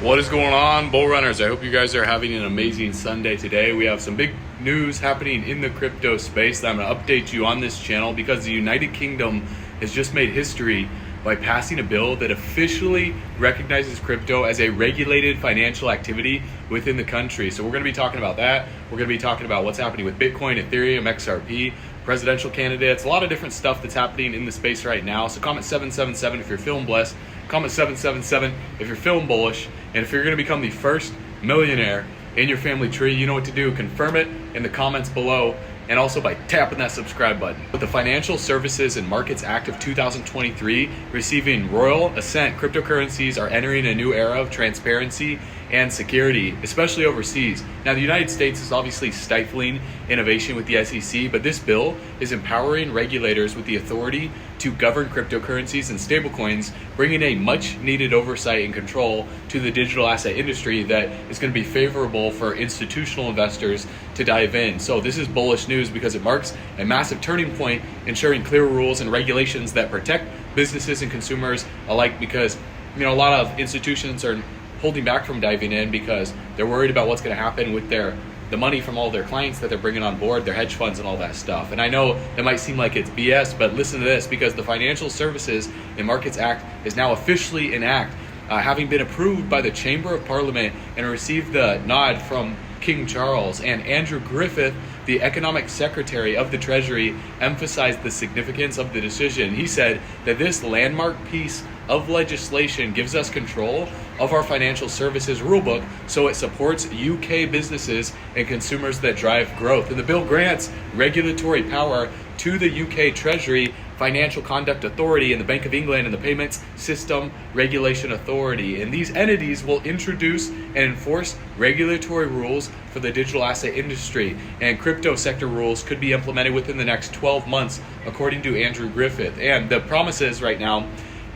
What is going on, bull runners? I hope you guys are having an amazing Sunday today. We have some big news happening in the crypto space that I'm going to update you on this channel because the United Kingdom has just made history by passing a bill that officially recognizes crypto as a regulated financial activity within the country. So we're going to be talking about that. We're going to be talking about what's happening with Bitcoin, Ethereum, XRP, presidential candidates, a lot of different stuff that's happening in the space right now. So comment 777 if you're feeling blessed. Comment 777 if you're feeling bullish. And if you're going to become the first millionaire in your family tree, you know what to do. Confirm it in the comments below and also by tapping that subscribe button. With the Financial Services and Markets Act of 2023 receiving royal assent, cryptocurrencies are entering a new era of transparency and security, especially overseas. Now, the United States is obviously stifling innovation with the SEC, but this bill is empowering regulators with the authority to govern cryptocurrencies and stablecoins, bringing a much needed oversight and control to the digital asset industry that is going to be favorable for institutional investors to dive in. So this is bullish news because it marks a massive turning point, ensuring clear rules and regulations that protect businesses and consumers alike, because a lot of institutions are holding back from diving in because they're worried about what's going to happen with the money from all their clients that they're bringing on board, their hedge funds and all that stuff. And I know that might seem like it's BS, but listen to this, because the Financial Services and Markets Act is now officially in act, having been approved by the Chamber of Parliament and received the nod from King Charles. And Andrew Griffith, the Economic Secretary of the Treasury, emphasized the significance of the decision. He said that this landmark piece of legislation gives us control of our financial services rulebook, so it supports UK businesses and consumers that drive growth. And the bill grants regulatory power to the UK Treasury, Financial Conduct Authority, and the Bank of England, and the Payments System Regulation Authority. And these entities will introduce and enforce regulatory rules for the digital asset industry, and crypto sector rules could be implemented within the next 12 months, according to Andrew Griffith. And the promises right now,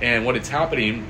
and what's happening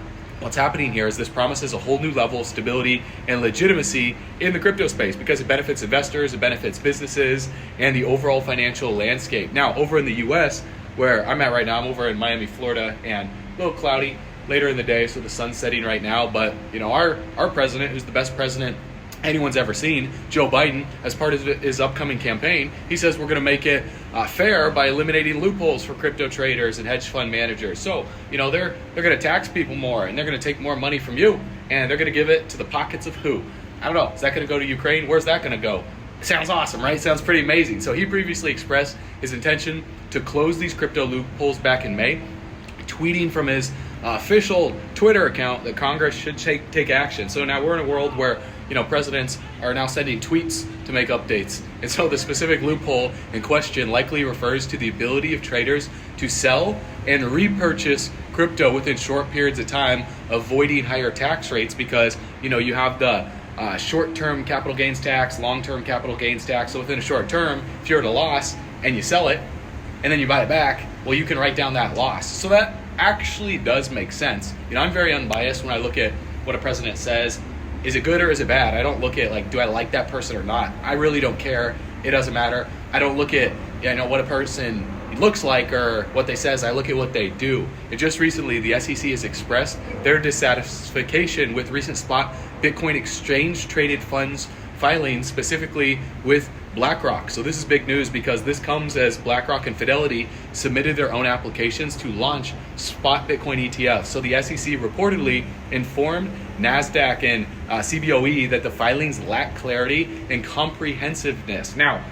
here is this promises a whole new level of stability and legitimacy in the crypto space because it benefits investors, it benefits businesses, and the overall financial landscape. Now, over in the US, where I'm at right now, I'm over in Miami, Florida, and a little cloudy later in the day, so the sun's setting right now. But our president, who's the best president anyone's ever seen, Joe Biden, as part of his upcoming campaign, he says we're going to make it fair by eliminating loopholes for crypto traders and hedge fund managers. So they're going to tax people more, and they're going to take more money from you, and they're going to give it to the pockets of who? I don't know. Is that going to go to Ukraine? Where's that going to go? It sounds awesome, right? Sounds pretty amazing. So he previously expressed his intention to close these crypto loopholes back in May, tweeting from his official Twitter account that Congress should take action. So now we're in a world where presidents are now sending tweets to make updates. And so the specific loophole in question likely refers to the ability of traders to sell and repurchase crypto within short periods of time, avoiding higher tax rates because you have the short-term capital gains tax, long-term capital gains tax. So within a short term, if you're at a loss and you sell it and then you buy it back, well, you can write down that loss. So that actually does make sense. I'm very unbiased when I look at what a president says. Is it good or is it bad? I don't look at do I like that person or not. I really don't care. It doesn't matter. I don't look at what a person looks like or what they says. I look at what they do. And just recently, the SEC has expressed their dissatisfaction with recent spot Bitcoin exchange traded funds filings, specifically with BlackRock. So this is big news because this comes as BlackRock and Fidelity submitted their own applications to launch spot Bitcoin ETFs. So the SEC reportedly informed NASDAQ and CBOE that the filings lack clarity and comprehensiveness. Now,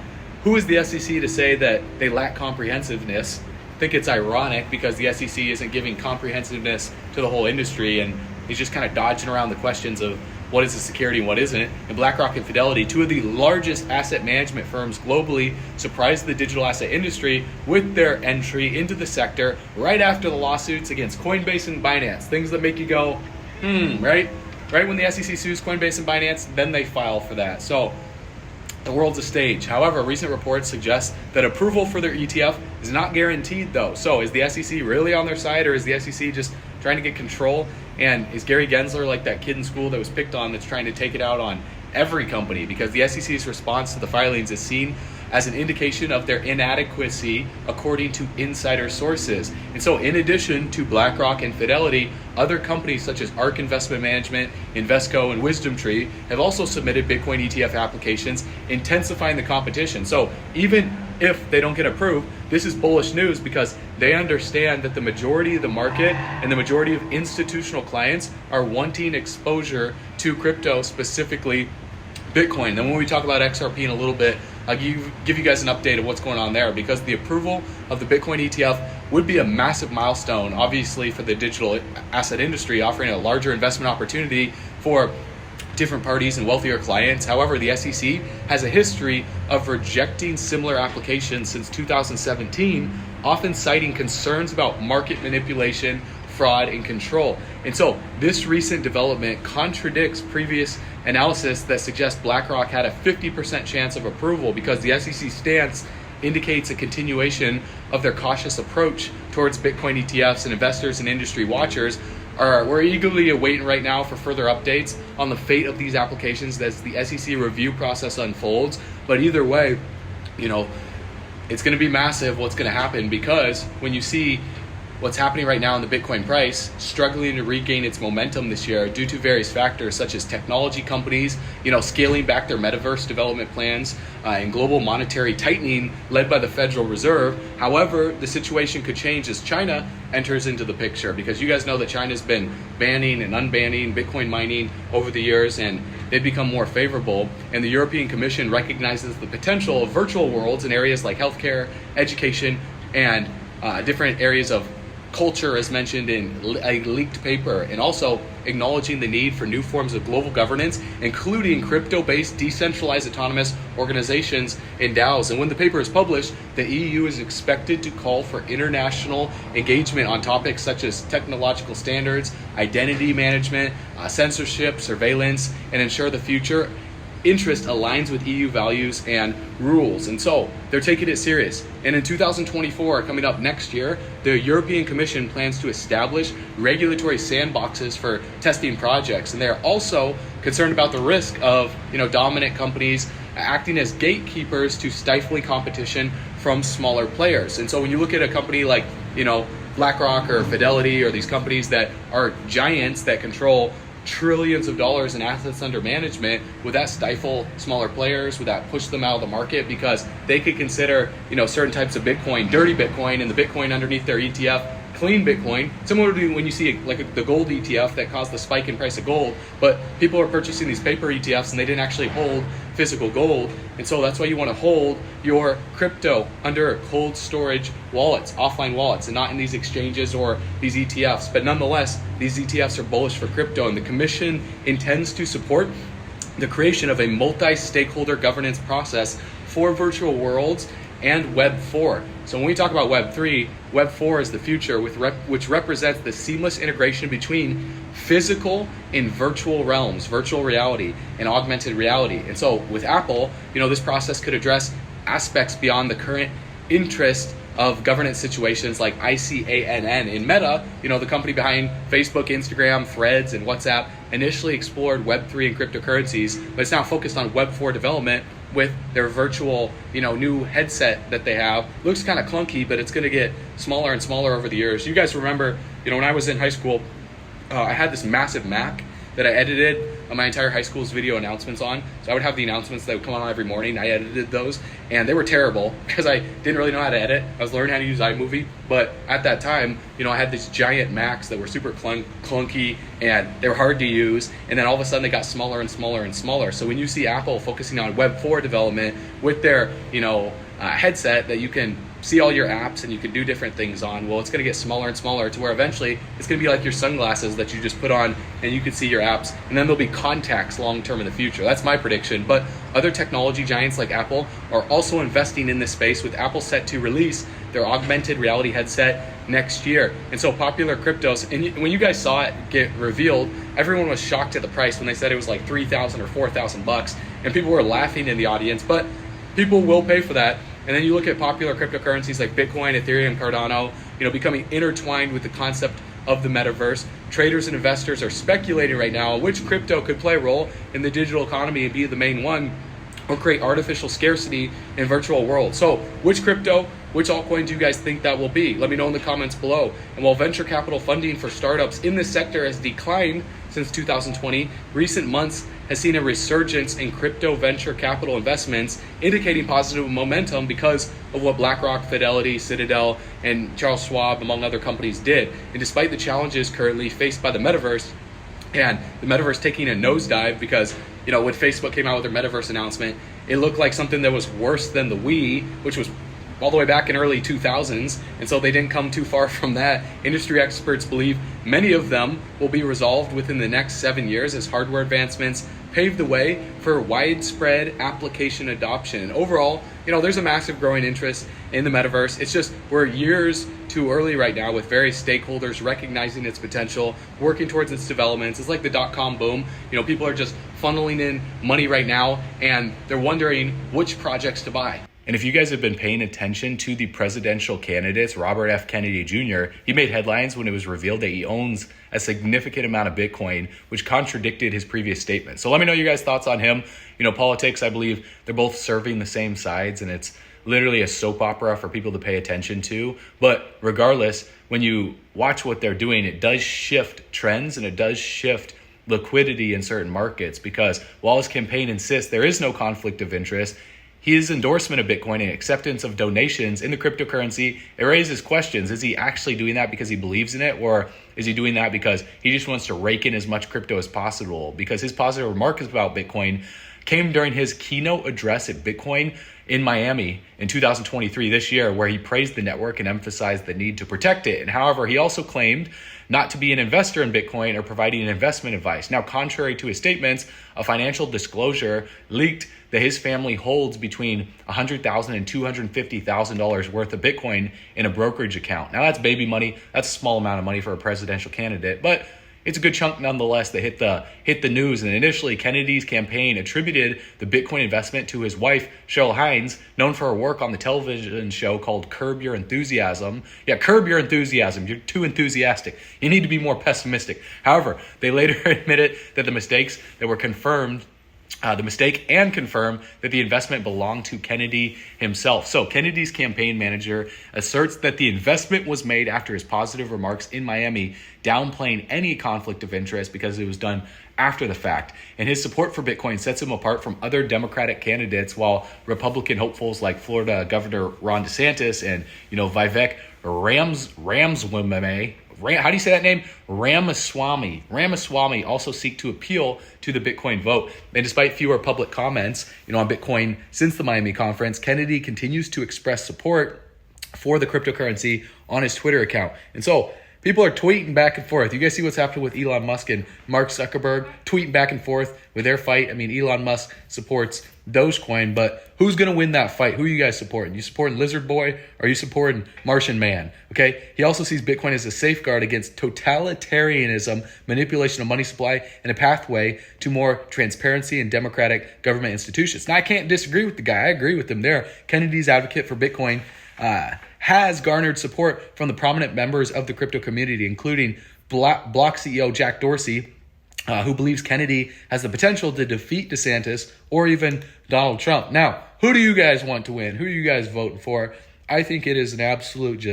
who is the SEC to say that they lack comprehensiveness? I think it's ironic because the SEC isn't giving comprehensiveness to the whole industry, and he's just kind of dodging around the questions of what is a security and what isn't. And BlackRock and Fidelity, two of the largest asset management firms globally, surprised the digital asset industry with their entry into the sector right after the lawsuits against Coinbase and Binance. Things that make you go, right? Right when the SEC sues Coinbase and Binance, then they file for that. So the world's a stage. However, recent reports suggest that approval for their ETF is not guaranteed though. So is the SEC really on their side, or is the SEC just trying to get control? And is Gary Gensler like that kid in school that was picked on that's trying to take it out on every company? Because the SEC's response to the filings is seen as an indication of their inadequacy according to insider sources. And so in addition to BlackRock and Fidelity, other companies such as ARK Investment Management, Invesco, and WisdomTree have also submitted Bitcoin ETF applications, intensifying the competition. So even if they don't get approved, this is bullish news because they understand that the majority of the market and the majority of institutional clients are wanting exposure to crypto, specifically Bitcoin. Then when we talk about XRP in a little bit, I'll give you guys an update of what's going on there, because the approval of the Bitcoin ETF would be a massive milestone, obviously, for the digital asset industry, offering a larger investment opportunity for different parties and wealthier clients. However, the SEC has a history of rejecting similar applications since 2017, often citing concerns about market manipulation, fraud, and control. And so this recent development contradicts previous analysis that suggests BlackRock had a 50% chance of approval, because the SEC stance indicates a continuation of their cautious approach towards Bitcoin ETFs, and investors and industry watchers we're eagerly awaiting right now for further updates on the fate of these applications as the SEC review process unfolds. But either way, it's going to be massive what's going to happen, because when you see what's happening right now in the Bitcoin price, struggling to regain its momentum this year due to various factors such as technology companies, scaling back their metaverse development plans, and global monetary tightening led by the Federal Reserve. However, the situation could change as China enters into the picture, because you guys know that China's been banning and unbanning Bitcoin mining over the years, and they've become more favorable. And the European Commission recognizes the potential of virtual worlds in areas like healthcare, education, and different areas of culture, as mentioned in a leaked paper, and also acknowledging the need for new forms of global governance, including crypto-based decentralized autonomous organizations and DAOs. And when the paper is published, the EU is expected to call for international engagement on topics such as technological standards, identity management, censorship, surveillance, and ensure the future interest aligns with EU values and rules. And so they're taking it serious. And in 2024, coming up next year, the European Commission plans to establish regulatory sandboxes for testing projects. And they're also concerned about the risk of, dominant companies acting as gatekeepers to stifling competition from smaller players. And so when you look at a company like, BlackRock or Fidelity, or these companies that are giants that control trillions of dollars in assets under management, would that stifle smaller players? Would that push them out of the market? Because they could consider, certain types of Bitcoin dirty Bitcoin, and the Bitcoin underneath their ETF clean Bitcoin, similar to when you see the gold ETF that caused the spike in price of gold. But people are purchasing these paper ETFs and they didn't actually hold physical gold. And so that's why you want to hold your crypto under cold storage wallets, offline wallets, and not in these exchanges or these ETFs. But nonetheless, these ETFs are bullish for crypto, and the Commission intends to support the creation of a multi-stakeholder governance process for virtual worlds and Web 4. So when we talk about Web 3, Web 4 is the future, which represents the seamless integration between physical and virtual realms, virtual reality and augmented reality. And so with Apple, this process could address aspects beyond the current interest of governance situations like ICANN. In Meta, the company behind Facebook, Instagram, Threads, and WhatsApp, initially explored Web3 and cryptocurrencies, but it's now focused on Web4 development with their virtual, new headset that they have. Looks kind of clunky, but it's going to get smaller and smaller over the years. You guys remember, when I was in high school, I had this massive Mac that I edited my entire high school's video announcements on. So I would have the announcements that would come on every morning. I edited those, and they were terrible because I didn't really know how to edit. I was learning how to use iMovie, but at that time, I had these giant Macs that were super clunky, and they were hard to use. And then all of a sudden, they got smaller and smaller and smaller. So when you see Apple focusing on Web 4 development with their, headset that you can see all your apps and you can do different things on, well, it's going to get smaller and smaller to where eventually it's going to be like your sunglasses that you just put on and you can see your apps, and then there'll be contacts long term in the future. That's my prediction. But other technology giants like Apple are also investing in this space, with Apple set to release their augmented reality headset next year. And so popular cryptos, and when you guys saw it get revealed, everyone was shocked at the price when they said it was like $3,000 or $4,000, and people were laughing in the audience, but people will pay for that. And then you look at popular cryptocurrencies like Bitcoin, Ethereum, Cardano, becoming intertwined with the concept of the metaverse. Traders and investors are speculating right now which crypto could play a role in the digital economy and be the main one. or create artificial scarcity in virtual world. So which altcoin do you guys think that will be? Let me know in the comments below. And while venture capital funding for startups in this sector has declined since 2020, recent months has seen a resurgence in crypto venture capital investments, indicating positive momentum because of what BlackRock, Fidelity, Citadel, and Charles Schwab, among other companies, did. And despite the challenges currently faced by the metaverse, and the metaverse taking a nosedive because, when Facebook came out with their metaverse announcement, it looked like something that was worse than the Wii, which was all the way back in early 2000s, and so they didn't come too far from that. Industry experts believe many of them will be resolved within the next 7 years as hardware advancements pave the way for widespread application adoption. And overall, there's a massive growing interest in the metaverse. It's just we're years too early right now with various stakeholders recognizing its potential, working towards its developments. It's like the dot-com boom. People are just funneling in money right now, and they're wondering which projects to buy. And if you guys have been paying attention to the presidential candidates, Robert F. Kennedy Jr., he made headlines when it was revealed that he owns a significant amount of Bitcoin, which contradicted his previous statement. So let me know your guys' thoughts on him. Politics, I believe they're both serving the same sides, and it's literally a soap opera for people to pay attention to. But regardless, when you watch what they're doing, it does shift trends and it does shift liquidity in certain markets, because while his campaign insists there is no conflict of interest, his endorsement of Bitcoin and acceptance of donations in the cryptocurrency, it raises questions. Is he actually doing that because he believes in it, or is he doing that because he just wants to rake in as much crypto as possible? Because his positive remarks about Bitcoin came during his keynote address at Bitcoin in Miami in 2023, this year, where he praised the network and emphasized the need to protect it. And however, he also claimed not to be an investor in Bitcoin or providing investment advice. Now, contrary to his statements, a financial disclosure leaked that his family holds between $100,000 and $250,000 worth of Bitcoin in a brokerage account. Now, that's baby money. That's a small amount of money for a presidential candidate, but it's a good chunk nonetheless that hit the news. And initially, Kennedy's campaign attributed the Bitcoin investment to his wife, Cheryl Hines, known for her work on the television show called Curb Your Enthusiasm. Yeah, curb your enthusiasm. You're too enthusiastic. You need to be more pessimistic. However, they later admitted that the mistake and confirmed that the investment belonged to Kennedy himself. So Kennedy's campaign manager asserts that the investment was made after his positive remarks in Miami, downplaying any conflict of interest because it was done after the fact. And his support for Bitcoin sets him apart from other Democratic candidates, while Republican hopefuls like Florida Governor Ron DeSantis and, Vivek Ramaswamy, how do you say that name? Ramaswamy also seek to appeal to the Bitcoin vote. And despite fewer public comments, on Bitcoin since the Miami conference, Kennedy continues to express support for the cryptocurrency on his Twitter account. And so people are tweeting back and forth. You guys see what's happening with Elon Musk and Mark Zuckerberg tweeting back and forth with their fight. I mean, Elon Musk supports Dogecoin, but who's going to win that fight? Who are you guys supporting? You supporting Lizard Boy, or are you supporting Martian Man? Okay. He also sees Bitcoin as a safeguard against totalitarianism, manipulation of money supply, and a pathway to more transparency and democratic government institutions. Now, I can't disagree with the guy. I agree with him there. Kennedy's advocate for Bitcoin has garnered support from the prominent members of the crypto community, including Block CEO Jack Dorsey, who believes Kennedy has the potential to defeat DeSantis or even Donald Trump. Now, who do you guys want to win? Who are you guys voting for? I think it is an absolute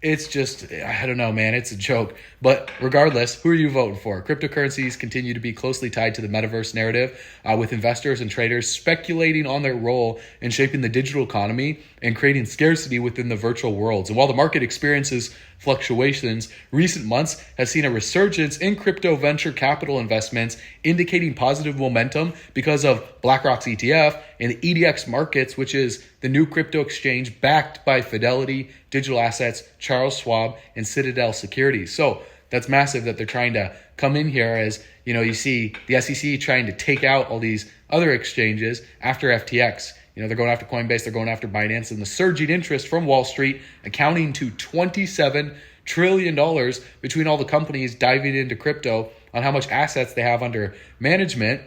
I don't know, man. It's a joke. But regardless, who are you voting for? Cryptocurrencies continue to be closely tied to the metaverse narrative, with investors and traders speculating on their role in shaping the digital economy and creating scarcity within the virtual worlds. And while the market experiences fluctuations, recent months has seen a resurgence in crypto venture capital investments, indicating positive momentum because of BlackRock's ETF and the EDX markets, which is the new crypto exchange backed by Fidelity Digital Assets, Charles Schwab, and Citadel Securities. So that's massive that they're trying to come in here, as you see the SEC trying to take out all these other exchanges after FTX. They're going after Coinbase, they're going after Binance, and the surging interest from Wall Street, accounting to $27 trillion between all the companies diving into crypto on how much assets they have under management,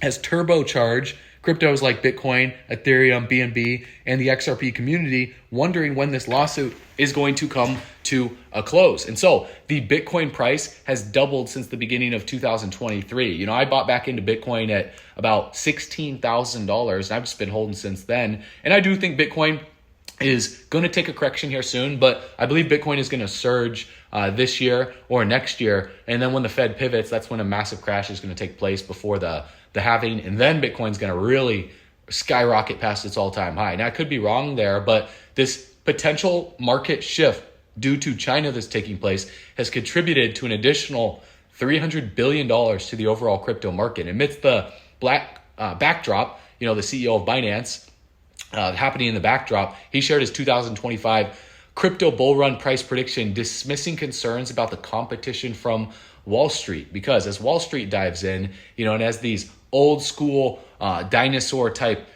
has turbocharged cryptos like Bitcoin, Ethereum, BNB, and the XRP community, wondering when this lawsuit is going to come to a close. And so the Bitcoin price has doubled since the beginning of 2023. I bought back into Bitcoin at about $16,000, and I've just been holding since then. And I do think Bitcoin is going to take a correction here soon, but I believe Bitcoin is going to surge this year or next year. And then when the Fed pivots, that's when a massive crash is going to take place before the halving. And then Bitcoin's going to really skyrocket past its all-time high. Now, I could be wrong there, but this potential market shift due to China that's taking place has contributed to an additional $300 billion to the overall crypto market. Amidst the backdrop, the CEO of Binance, happening in the backdrop, he shared his 2025 crypto bull run price prediction, dismissing concerns about the competition from Wall Street. Because as Wall Street dives in, and as these old school dinosaur type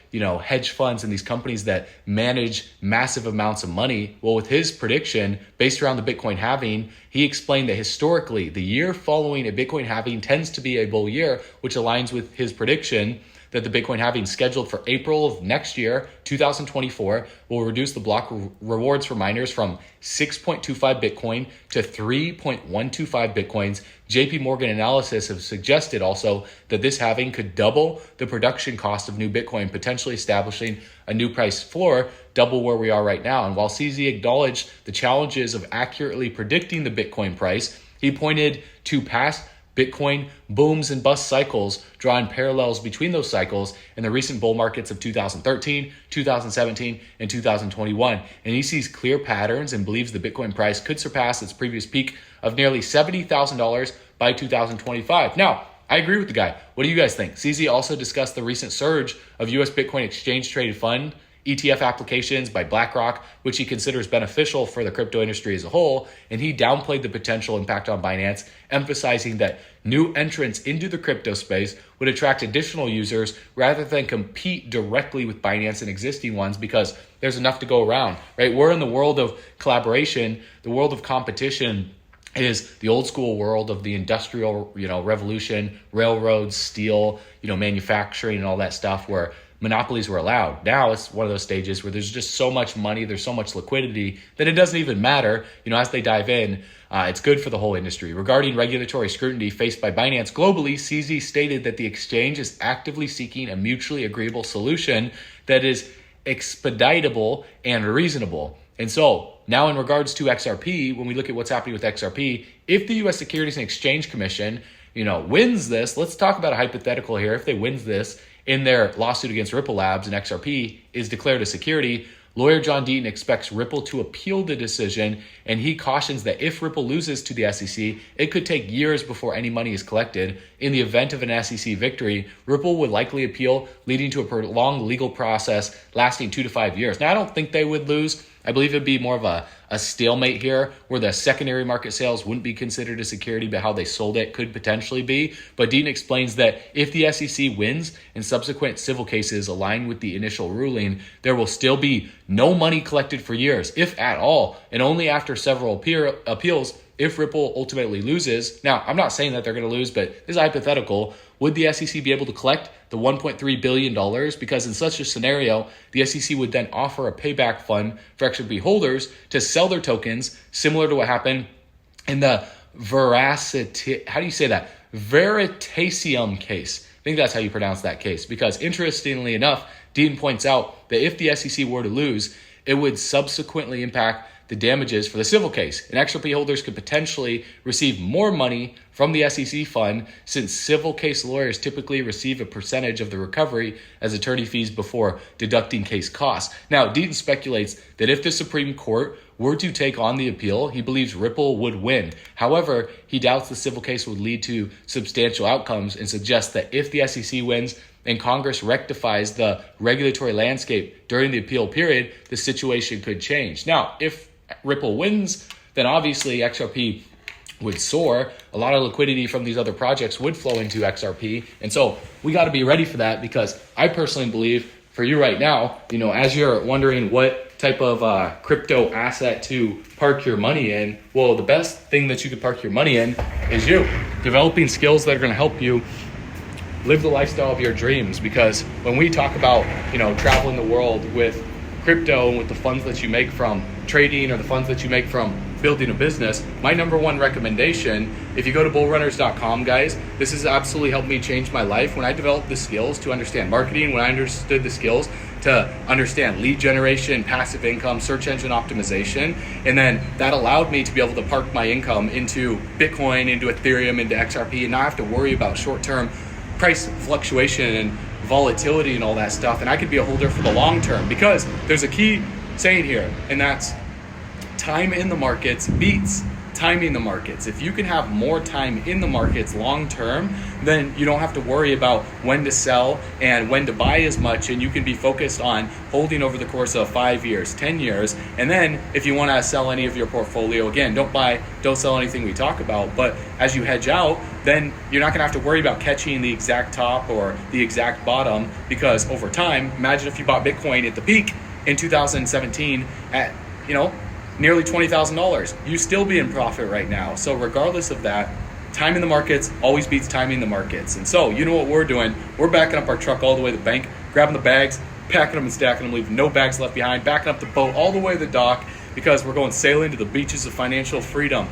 hedge funds and these companies that manage massive amounts of money. Well, with his prediction based around the Bitcoin halving, he explained that historically the year following a Bitcoin halving tends to be a bull year, which aligns with his prediction that the Bitcoin halving scheduled for April of next year, 2024, will reduce the block rewards for miners from 6.25 Bitcoin to 3.125 Bitcoins. JP Morgan analysis have suggested also that this halving could double the production cost of new Bitcoin, potentially establishing a new price floor, double where we are right now. And while CZ acknowledged the challenges of accurately predicting the Bitcoin price, he pointed to past Bitcoin booms and bust cycles, drawing parallels between those cycles in the recent bull markets of 2013, 2017, and 2021. And he sees clear patterns and believes the Bitcoin price could surpass its previous peak of nearly $70,000 by 2025. Now, I agree with the guy. What do you guys think? CZ also discussed the recent surge of U.S. Bitcoin exchange traded fund ETF applications by BlackRock, which he considers beneficial for the crypto industry as a whole, and he downplayed the potential impact on Binance, emphasizing that new entrants into the crypto space would attract additional users rather than compete directly with Binance and existing ones, because there's enough to go around, right? We're in the world of collaboration. The world of competition is the old school world of the industrial, revolution, railroads, steel, manufacturing and all that stuff, where monopolies were allowed. Now it's one of those stages where there's just so much money, there's so much liquidity that it doesn't even matter. As they dive in, it's good for the whole industry. Regarding regulatory scrutiny faced by Binance globally, CZ stated that the exchange is actively seeking a mutually agreeable solution that is expeditable and reasonable. And so now in regards to XRP, when we look at what's happening with XRP, if the U.S. Securities and Exchange Commission, wins this, let's talk about a hypothetical here. If they wins this in their lawsuit against Ripple Labs and XRP is declared a security, lawyer John Deaton expects Ripple to appeal the decision, and he cautions that if Ripple loses to the SEC, it could take years before any money is collected. In the event of an SEC victory, Ripple would likely appeal, leading to a prolonged legal process lasting 2 to 5 years. Now, I don't think they would lose. I believe it'd be more of a stalemate here, where the secondary market sales wouldn't be considered a security, but how they sold it could potentially be. But Dean explains that if the SEC wins and subsequent civil cases align with the initial ruling, there will still be no money collected for years, if at all, and only after several appeals. If Ripple ultimately loses, now I'm not saying that they're going to lose, but this is hypothetical, would the SEC be able to collect the $1.3 billion? Because in such a scenario, the SEC would then offer a payback fund for XRP holders to sell their tokens, similar to what happened in the Veritasium case. I think that's how you pronounce that case. Because interestingly enough, Dean points out that if the SEC were to lose, it would subsequently impact the damages for the civil case. And XRP holders could potentially receive more money from the SEC fund, since civil case lawyers typically receive a percentage of the recovery as attorney fees before deducting case costs. Now, Deaton speculates that if the Supreme Court were to take on the appeal, he believes Ripple would win. However, he doubts the civil case would lead to substantial outcomes, and suggests that if the SEC wins and Congress rectifies the regulatory landscape during the appeal period, the situation could change. Now, if Ripple wins, then obviously XRP would soar. A lot of liquidity from these other projects would flow into XRP. And so we got to be ready for that, because I personally believe for you right now, as you're wondering what type of crypto asset to park your money in, well, the best thing that you could park your money in is you developing skills that are going to help you live the lifestyle of your dreams. Because when we talk about, traveling the world with crypto and with the funds that you make from trading, or the funds that you make from building a business, my number one recommendation, if you go to bullrunners.com, guys, this has absolutely helped me change my life. When I developed the skills to understand marketing, when I understood the skills to understand lead generation, passive income, search engine optimization, and then that allowed me to be able to park my income into Bitcoin, into Ethereum, into XRP, and not have to worry about short-term price fluctuation and volatility and all that stuff. And I could be a holder for the long term, because there's a key saying here, and that's time in the markets beats timing the markets. If you can have more time in the markets long term, then you don't have to worry about when to sell and when to buy as much, and you can be focused on holding over the course of 5 years, 10 years. And then if you want to sell any of your portfolio, again, don't sell anything we talk about, but as you hedge out, then you're not going to have to worry about catching the exact top or the exact bottom, because over time, imagine if you bought Bitcoin at the peak in 2017 at, nearly $20,000, you still be in profit right now. So regardless of that, time in the markets always beats timing the markets. And so you know what we're doing? We're backing up our truck all the way to the bank, grabbing the bags, packing them and stacking them, leaving no bags left behind, backing up the boat all the way to the dock, because we're going sailing to the beaches of financial freedom.